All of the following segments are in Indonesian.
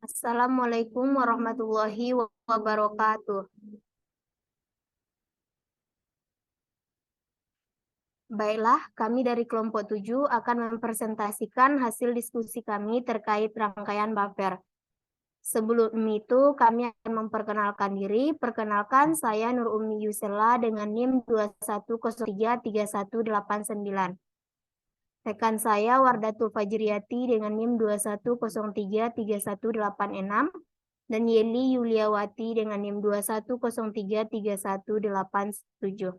Assalamualaikum warahmatullahi wabarakatuh. Baiklah, kami dari kelompok 7 akan mempresentasikan hasil diskusi kami terkait rangkaian buffer. Sebelum itu, kami akan memperkenalkan diri. Perkenalkan, saya Nur Umi Yusela dengan NIM 21033189. Rekan saya Wardatul Fajriyati dengan NIM 21033186 dan Yeli Yuliawati dengan NIM 21033187.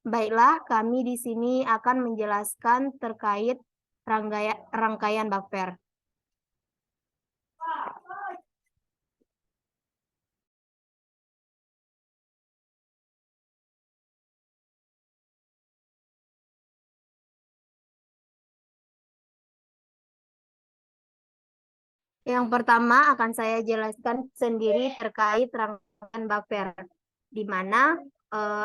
Baiklah, kami di sini akan menjelaskan terkait rangkaian buffer. Yang pertama akan saya jelaskan sendiri terkait rangkaian buffer, di mana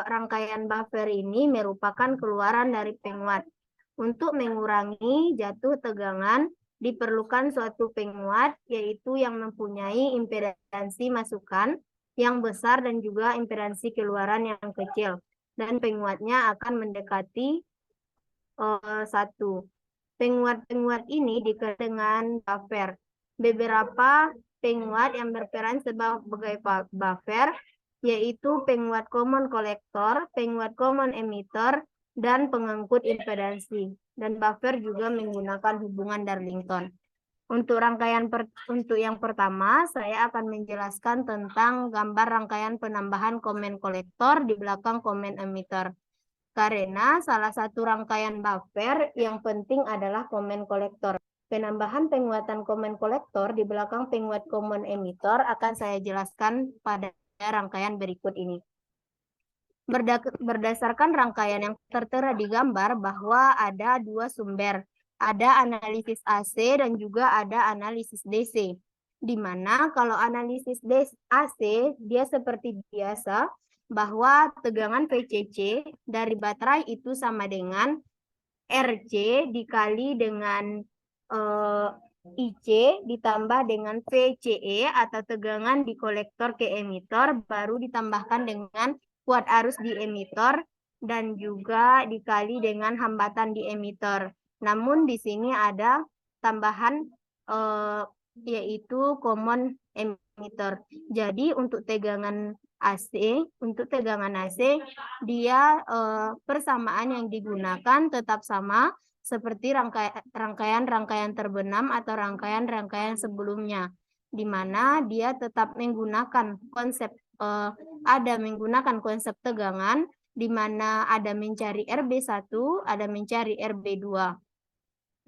rangkaian buffer ini merupakan keluaran dari penguat. Untuk mengurangi jatuh tegangan, diperlukan suatu penguat, yaitu yang mempunyai impedansi masukan yang besar dan juga impedansi keluaran yang kecil. Dan penguatnya akan mendekati satu. Penguat-penguat ini dikenal dengan buffer. Beberapa penguat yang berperan sebagai buffer yaitu penguat common collector, penguat common emitter, dan pengangkut impedansi. Dan buffer juga menggunakan hubungan Darlington. Untuk yang pertama, saya akan menjelaskan tentang gambar rangkaian penambahan common collector di belakang common emitter. Karena salah satu rangkaian buffer yang penting adalah common collector. Penambahan penguatan common collector di belakang penguat common emitter akan saya jelaskan pada rangkaian berikut ini. Berdasarkan rangkaian yang tertera di gambar bahwa ada dua sumber. Ada analisis AC dan juga ada analisis DC. Di mana kalau analisis AC dia seperti biasa bahwa tegangan VCC dari baterai itu sama dengan RC dikali dengan IC ditambah dengan VCE atau tegangan di kolektor ke emitter baru ditambahkan dengan kuat arus di emitter dan juga dikali dengan hambatan di emitter. Namun di sini ada tambahan yaitu common emitter. Jadi untuk tegangan AC, dia persamaan yang digunakan tetap sama seperti rangkaian-rangkaian terbenam atau rangkaian-rangkaian sebelumnya, di mana dia tetap menggunakan konsep tegangan, di mana ada mencari RB1, ada mencari RB2.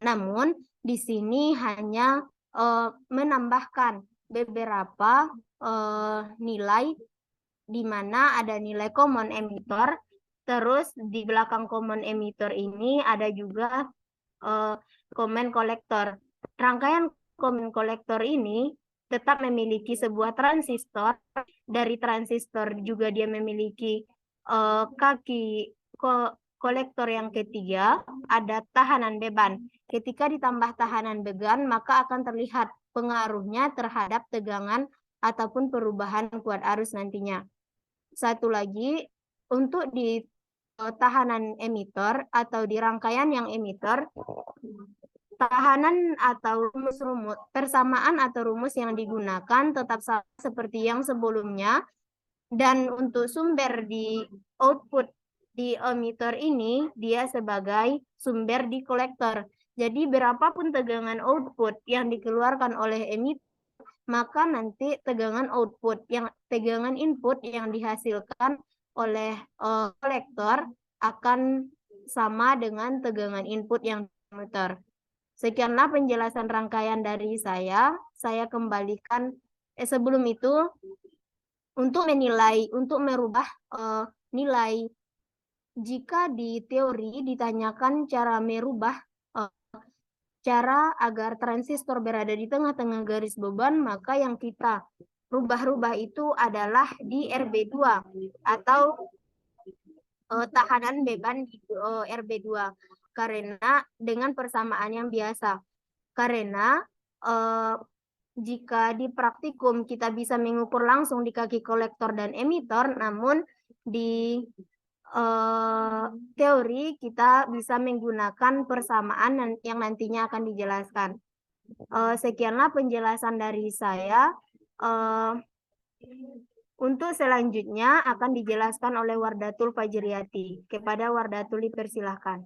Namun di sini hanya menambahkan beberapa nilai di mana ada nilai common emitter, terus di belakang common emitter ini ada juga common collector. Rangkaian common collector ini tetap memiliki sebuah transistor. Dari transistor juga dia memiliki kaki kolektor yang ketiga, ada tahanan beban. Ketika ditambah tahanan beban, maka akan terlihat pengaruhnya terhadap tegangan ataupun perubahan kuat arus nantinya. Satu lagi, untuk di tahanan emitter atau di rangkaian yang emitter, tahanan atau rumus persamaan atau rumus yang digunakan tetap sama seperti yang sebelumnya. Dan untuk sumber di output di emitter ini, dia sebagai sumber di kolektor. Jadi berapapun tegangan output yang dikeluarkan oleh emitter, maka nanti tegangan input yang dihasilkan oleh kolektor akan sama dengan tegangan input yang emitter. Sekianlah penjelasan rangkaian dari saya. Saya kembalikan sebelum itu untuk merubah nilai. Jika di teori ditanyakan cara merubah cara agar transistor berada di tengah-tengah garis beban, maka yang kita rubah-rubah itu adalah di RB2 atau tahanan beban di RB2 karena dengan persamaan yang biasa. Karena jika di praktikum kita bisa mengukur langsung di kaki kolektor dan emitor, namun di teori kita bisa menggunakan persamaan yang nantinya akan dijelaskan. Sekianlah penjelasan dari saya. Eh, untuk selanjutnya akan dijelaskan oleh Wardatul Fajriyati. Kepada Wardatul dipersilahkan.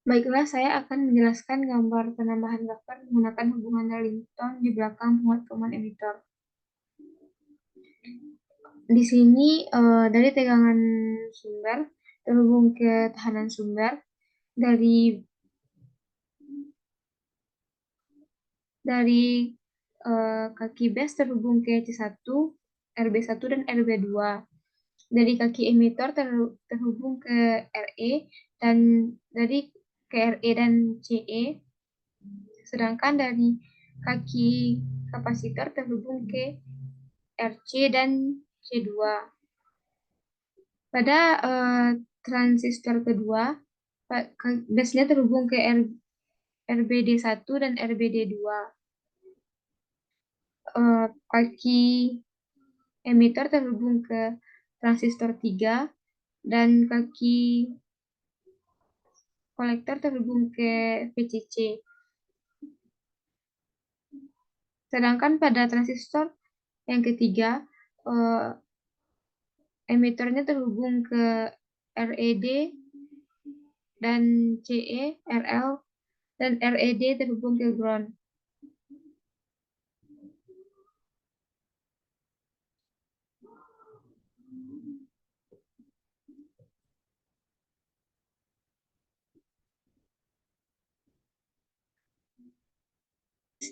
Baiklah, saya akan menjelaskan gambar penambahan buffer menggunakan hubungan Darlington di belakang penguat emitor. Di sini dari tegangan sumber terhubung ke tahanan sumber, dari kaki base terhubung ke C1, RB1 dan RB2. Dari kaki emitor terhubung ke RE dan dari ke RE dan CE. Sedangkan dari kaki kapasitor terhubung ke RC dan C2. Pada transistor kedua, base-nya terhubung ke RBD1 dan RBD2. Kaki emitor terhubung ke transistor 3 dan kaki kolektor terhubung ke VCC. Sedangkan pada transistor yang ketiga, emitornya terhubung ke RED dan CE, RL, dan RED terhubung ke ground.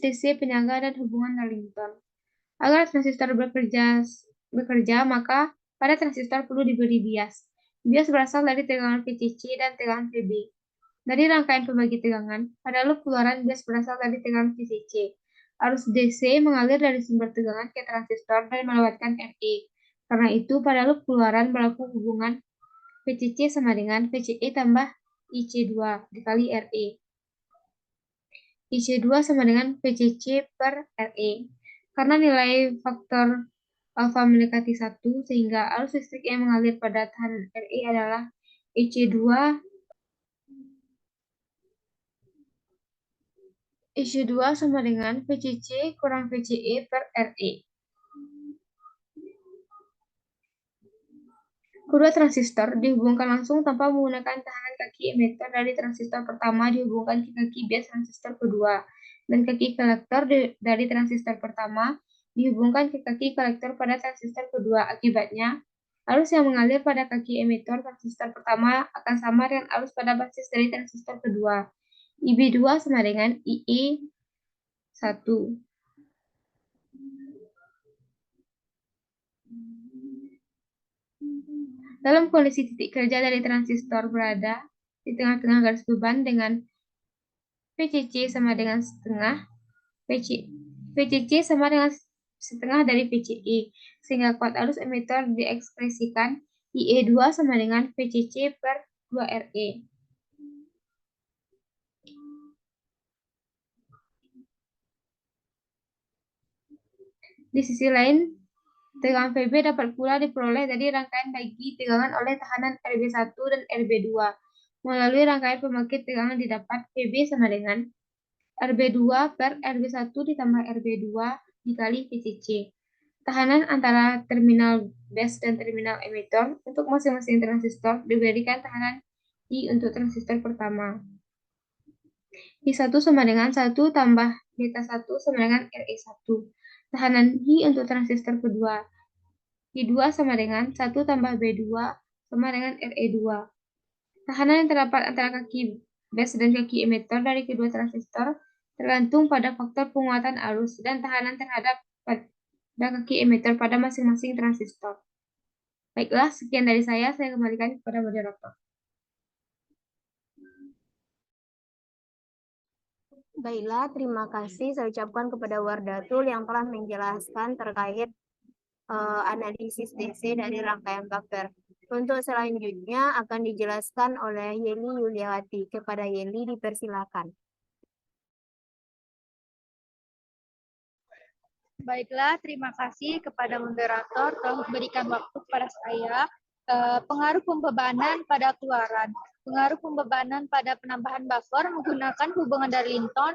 DC penyangga dan hubungan Darlington. Agar transistor bekerja, maka pada transistor perlu diberi bias. Bias berasal dari tegangan VCC dan tegangan VB. Dari rangkaian pembagi tegangan, pada loop keluaran bias berasal dari tegangan VCC. Arus DC mengalir dari sumber tegangan ke transistor dan melewatkan RE. Karena itu, pada loop keluaran berlaku hubungan VCC sama dengan VCE tambah IC2 dikali RE. IC2 sama dengan VCC per RE. Karena nilai faktor alfa mendekati 1, sehingga arus listrik yang mengalir pada tahanan RE adalah IC2 sama dengan VCC kurang VCE per RE. Kedua transistor dihubungkan langsung tanpa menggunakan tahanan kaki emitor. Dari transistor pertama dihubungkan ke kaki bias transistor kedua, dan kaki kolektor dari transistor pertama dihubungkan ke kaki kolektor pada transistor kedua. Akibatnya, arus yang mengalir pada kaki emitor transistor pertama akan sama dengan arus pada basis dari transistor kedua. IB2 sama dengan IE1. Dalam kondisi titik kerja dari transistor berada di tengah-tengah garis beban dengan VCC sama dengan setengah, VCC sama dengan setengah dari VCE, sehingga kuat arus emitor diekspresikan IE2 sama dengan VCC per 2RE. Di sisi lain, tegangan VB dapat pula diperoleh dari rangkaian bagi tegangan oleh tahanan RB1 dan RB2. Melalui rangkaian pembangkit tegangan didapat VB sama dengan RB2 per RB1 ditambah RB2 dikali VCC. Tahanan antara terminal base dan terminal emitor untuk masing-masing transistor diberikan tahanan I untuk transistor pertama. I1 sama dengan 1 tambah beta 1 sama dengan RE1. Tahanan I untuk transistor kedua. I2 sama dengan 1 tambah B2 sama dengan RE2. Tahanan yang terdapat antara kaki base dan kaki emitor dari kedua transistor tergantung pada faktor penguatan arus dan tahanan terhadap pada kaki emitor pada masing-masing transistor. Baiklah, sekian dari saya kembalikan kepada moderator. Baiklah, terima kasih saya ucapkan kepada Wardatul yang telah menjelaskan terkait analisis DC dari rangkaian buffer. Untuk selanjutnya akan dijelaskan oleh Yeli Yuliawati. Kepada Yeli dipersilakan. Baiklah, terima kasih kepada moderator telah memberikan waktu kepada saya. Pengaruh pembebanan pada keluaran. Pengaruh pembebanan pada penambahan buffer menggunakan hubungan Darlington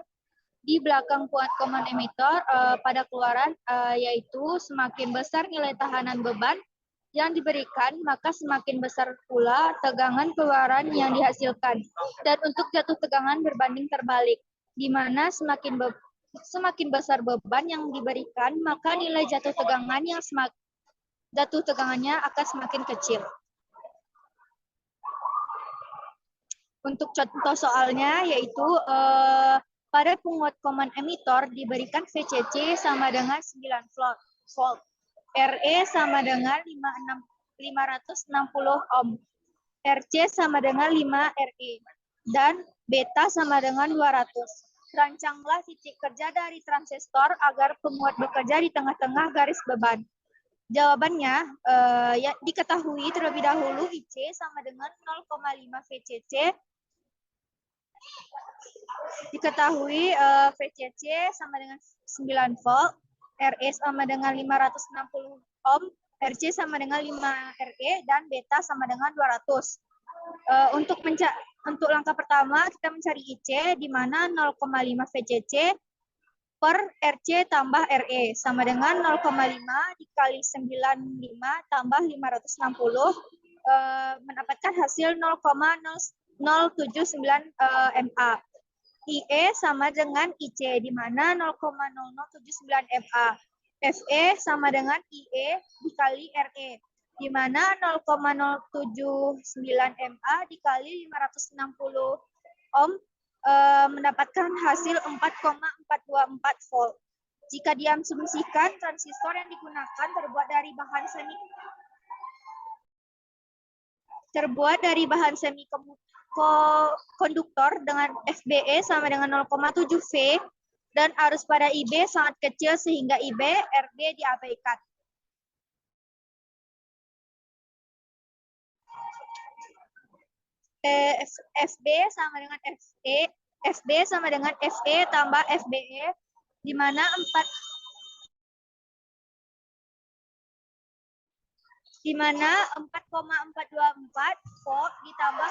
di belakang common emitter pada keluaran, yaitu semakin besar nilai tahanan beban yang diberikan, maka semakin besar pula tegangan keluaran yang dihasilkan. Dan untuk jatuh tegangan berbanding terbalik, di mana semakin besar beban yang diberikan, maka nilai jatuh tegangannya akan semakin kecil. Untuk contoh soalnya yaitu pada penguat common emitter diberikan VCC sama dengan 9 volt, RE sama dengan 560 ohm, RC sama dengan 5 RE, dan beta sama dengan 200. Rancanglah titik kerja dari transistor agar penguat bekerja di tengah-tengah garis beban. Jawabannya ya diketahui terlebih dahulu IC sama dengan 0,5 VCC. Diketahui VCC sama dengan 9 volt, RE sama dengan 560 ohm, RC sama dengan 5 RE, dan beta sama dengan 200. Untuk langkah pertama kita mencari IC di mana 0,5 VCC per RC tambah RE sama dengan 0,5 dikali 95 tambah 560 mendapatkan hasil 0,079 MA. IE sama dengan IC di mana 0,0079 MA. FE sama dengan IE dikali RE di mana 0,079 MA dikali 560 ohm mendapatkan hasil 4,424 volt. Jika diasumsikan transistor yang digunakan terbuat dari bahan semikonduktor dengan FBE sama dengan 0,7 V dan arus pada IB sangat kecil sehingga IB RB diabaikan. FB sama dengan FB sama dengan FE tambah FBE di mana 4,424 volt ditambah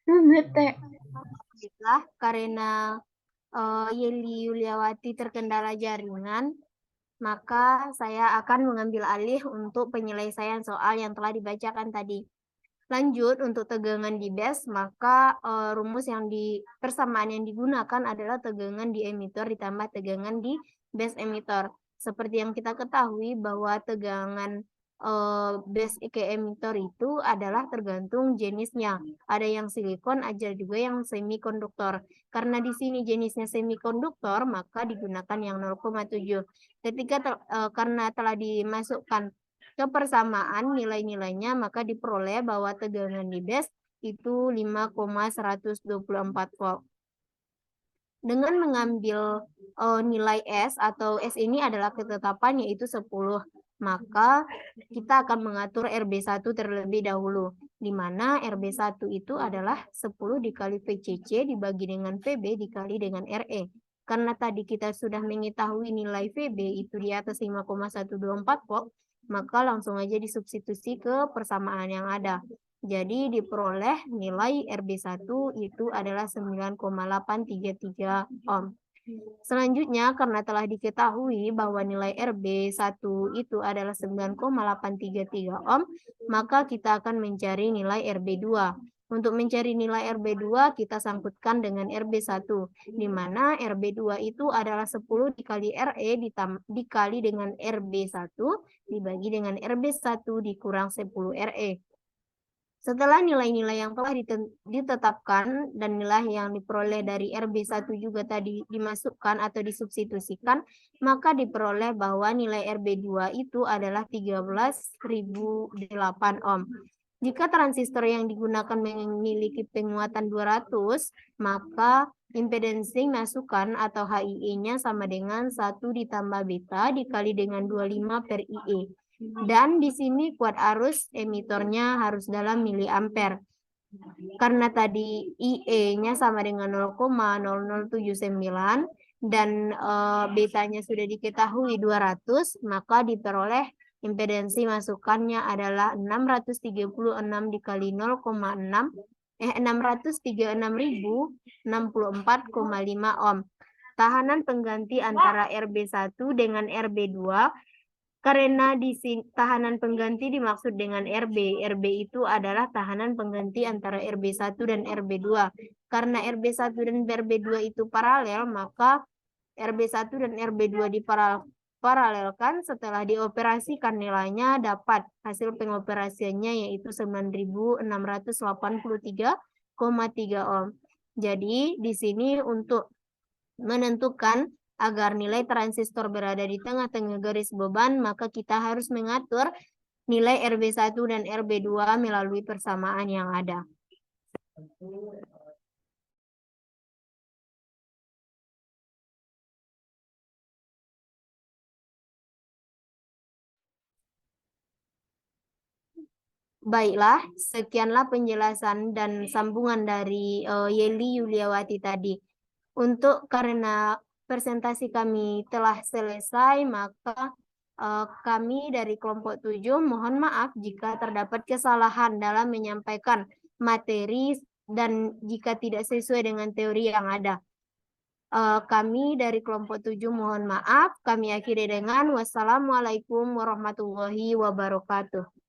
Baiklah, karena Yeli Yuliawati terkendala jaringan, maka saya akan mengambil alih untuk penyelesaian soal yang telah dibacakan tadi. Lanjut, untuk tegangan di base, maka rumus persamaan yang digunakan adalah tegangan di emitter ditambah tegangan di base emitter. Seperti yang kita ketahui bahwa tegangan base ke emitter itu adalah tergantung jenisnya. Ada yang silikon, ada juga yang semikonduktor. Karena di sini jenisnya semikonduktor, maka digunakan yang 0,7. Karena telah dimasukkan ke persamaan nilai-nilainya, maka diperoleh bahwa tegangan di base itu 5,124 volt. Dengan mengambil nilai S, atau S ini adalah ketetapan yaitu 10, maka kita akan mengatur RB1 terlebih dahulu, di mana RB1 itu adalah 10 dikali VCC dibagi dengan VB dikali dengan RE. Karena tadi kita sudah mengetahui nilai VB itu di atas 5,124 volt, maka langsung aja disubstitusi ke persamaan yang ada. Jadi diperoleh nilai RB1 itu adalah 9,833 ohm. Selanjutnya, karena telah diketahui bahwa nilai RB1 itu adalah 9,833 ohm, maka kita akan mencari nilai RB2. Untuk mencari nilai RB2, kita sangkutkan dengan RB1, di mana RB2 itu adalah 10 dikali RE dikali dengan RB1 dibagi dengan RB1 dikurang 10 RE. Setelah nilai-nilai yang telah ditetapkan dan nilai yang diperoleh dari RB1 juga tadi dimasukkan atau disubstitusikan, maka diperoleh bahwa nilai RB2 itu adalah 13.008 ohm. Jika transistor yang digunakan memiliki penguatan 200, maka impedensi masukan atau HIE-nya sama dengan 1 ditambah beta dikali dengan 25 per IE. Dan di sini kuat arus emitornya harus dalam miliampere. Karena tadi IE-nya sama dengan 0,0079 dan betanya sudah diketahui 200, maka diperoleh impedensi masukannya adalah 636 dikali 0,6 636.064,5 ohm. Tahanan pengganti antara RB1 dengan RB2 karena di sini tahanan pengganti dimaksud dengan RB. RB itu adalah tahanan pengganti antara RB1 dan RB2. Karena RB1 dan RB2 itu paralel, maka RB1 dan RB2 diparalelkan. Setelah dioperasikan nilainya dapat hasil pengoperasiannya yaitu 9.683,3 ohm. Jadi di sini untuk menentukan agar nilai transistor berada di tengah-tengah garis beban, maka kita harus mengatur nilai RB1 dan RB2 melalui persamaan yang ada. Baiklah, sekianlah penjelasan dan sambungan dari Yeli Yuliawati tadi. Karena presentasi kami telah selesai, maka kami dari kelompok 7 mohon maaf jika terdapat kesalahan dalam menyampaikan materi dan jika tidak sesuai dengan teori yang ada. Kami dari kelompok 7 mohon maaf. Kami akhiri dengan wassalamualaikum warahmatullahi wabarakatuh.